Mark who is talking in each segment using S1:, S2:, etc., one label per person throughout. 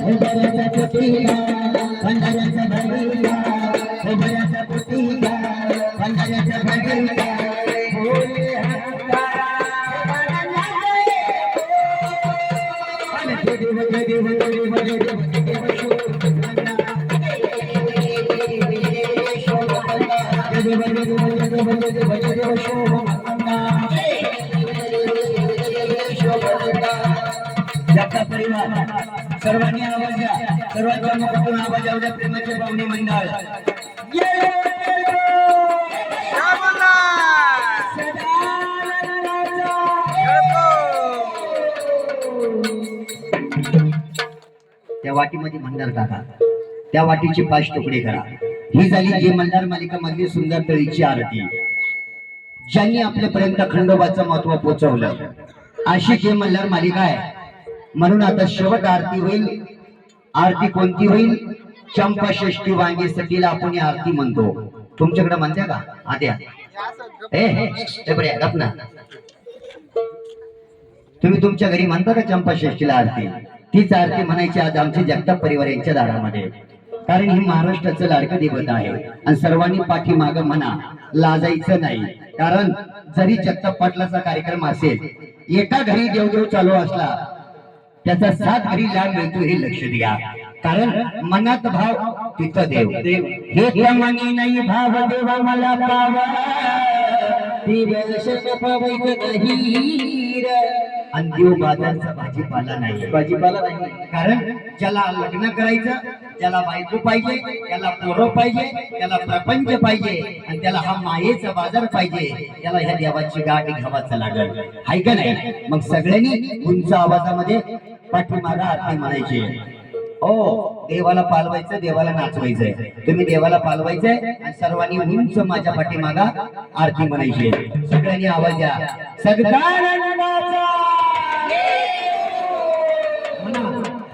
S1: उभऱ्याचा पुतीला पंढऱ्याचा भडीला उभऱ्याचा पुतीला पंढऱ्याचा भडीला बोले जगता परिवार सर्वांनी आवाज द्या सर्वांच्या मुखातून आवाज येऊ द्या प्रेमाचे पाहुणे मंडळ त्या वाटीमध्ये मंदार टाका त्या वाटीचे 5 तुकडे करा ही झाली जे मंदार मालिका मधली सुंदर तळीची आरती ज्यांनी आपल्यापर्यंत खंडोबाचं महत्व पोहोचवलं अशी जे मल्हार मालिका आहे म्हणून आता शेवट आरती होईल आरती कोणती होईल चंपा षष्ठी वांगी सटीला आपण आरती म्हणतो तुमच्याकडे म्हणत्या का आद्या ना तुम्ही तुमच्या घरी म्हणता का चंपा षष्ठीला आरती तीच आरती म्हणायची आज आमच्या जगताप परिवार यांच्या दारामध्ये कारण ही महाराष्ट्राचं लाडकं दैवत आहे आणि सर्वांनी पाठीमाग म्हणा लाजायचं नाही कारण जरी जगताप पाटलाचा कार्यक्रम असेल एका घरी देवदेव चालू असला त्याचा 7 घरी लाभ मिळतो हे लक्ष द्या कारण मनात भाव तिथं देव हे त्या मनी नाही भाव देवा मला पावा ती वेळशेष पावायचं नाही आणि देव बाजारचा भाजीपाला नाही कारण ज्याला लग्न करायचं ज्याला बायको पाहिजे त्याला पोरं पाहिजे त्याला प्रपंच पाहिजे आणि त्याला हा मायेचा बाजार पाहिजे त्याला ह्या देवाची गाठ घ्यावाचं लागल हाय का नाही मग सगळ्यांनी उंच आवाजामध्ये पाठीमागा आरती म्हणायची हो देवाला पालवायचं देवाला नाचवायचंय तुम्ही देवाला पालवायचंय आणि सर्वांनी उंच माझ्या पाठीमागा आरती म्हणायची सगळ्यांनी आवाज द्या सगळ्यांना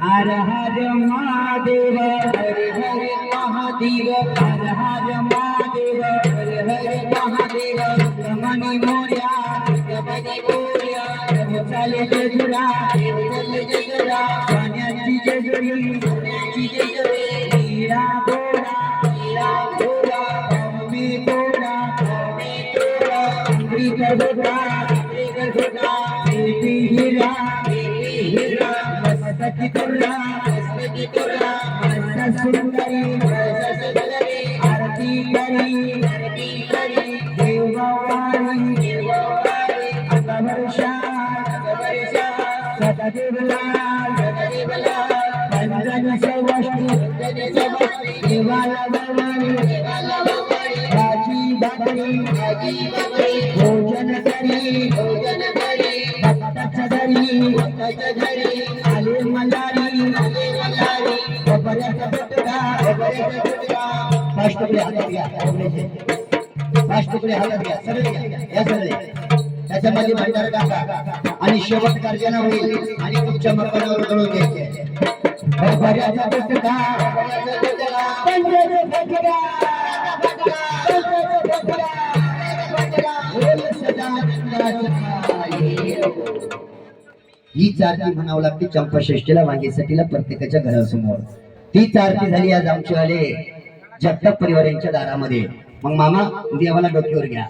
S1: हर हर महादेव हर हर महादेव हर हर महादेव हर हर महादेव रमणी मोर्या रमणी मोर्या चाले जजुरा पाण्याची जेजुरी हीरा घोडा मी घोडा घोडा हिरा मस्तकी तुला सुंदरी आरती करी देववाणी आता वर्षा सदा देवला पंजन सवष्टी देवाला भाजी भाकरी भोजन करी भक्ताच्या घरी आले मल्हारी बऱ्याचा बटका 5 तुकडे हातात घ्या 5 तुकडे हातात घ्या सरळ घ्या या सरळ त्याच्यामध्ये भंडारा टाका आणि शेवट गर्जना होईल आणि तुमच्या मकानावर उधळून घ्यायचे बऱ्याचा बटका हीच आरती म्हणावं लागते चंपा षष्ठीला वांगीसाठीला प्रत्येकाच्या घरासमोर तीच आरती झाली आज आमचे आले जगताप परिवार यांच्या दारामध्ये मग मामा देवाला डोक्यावर घ्या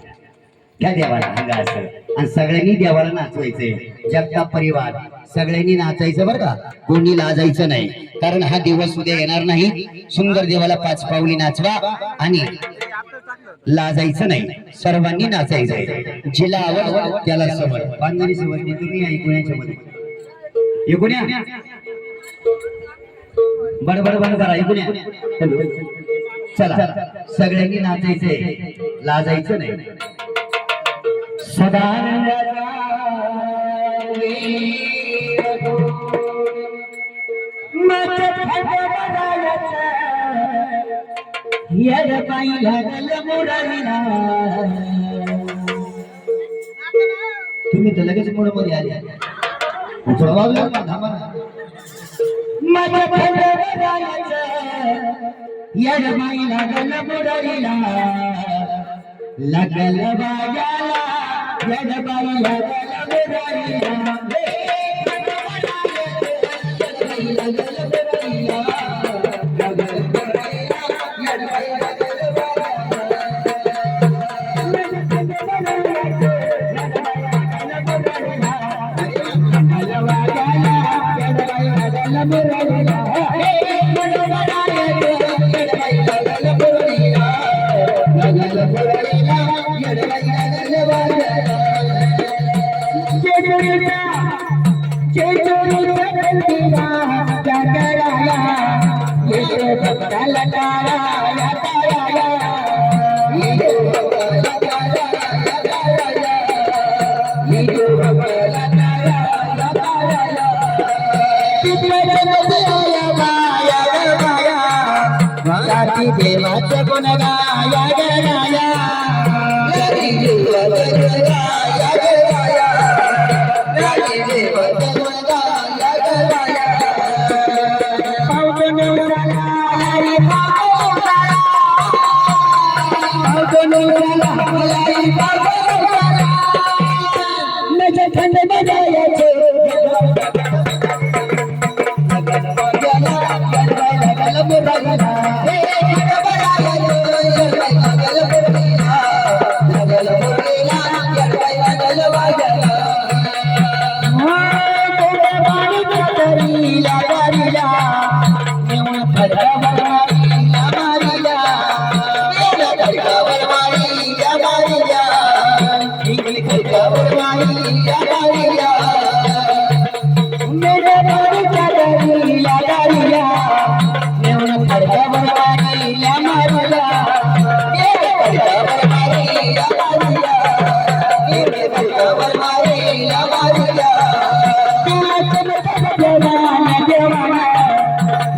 S1: देवाला अंगा असं आणि सगळ्यांनी देवाला नाचवायचंय जगताप परिवार सगळ्यांनी नाचायचं बरं का कोणी लाजायचं नाही कारण हा दिवस उद्या येणार नाही सुंदर देवाला 5 पावली नाचवा आणि लाजायचं नाही सर्वांनी नाचायचंय जिला आवड त्याला सवड बांधणारी सवड तुम्ही ऐकून याच्यामध्ये ऐकून या बडबड बंद करा ऐकून या चला सगळ्यांनी नाचायचंय लाजायचं नाही सदानंदाचा तुम्ही तर लगेच पुढे मध्ये आले थोडं वाजलं यडबाई लागल मुरलीला लागल बाजाला यडबाई लागल मुरलीला देवाचं गुण गाया गाया थंड बजायचे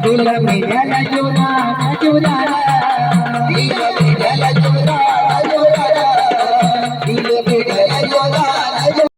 S1: दिल में जला जुना जुना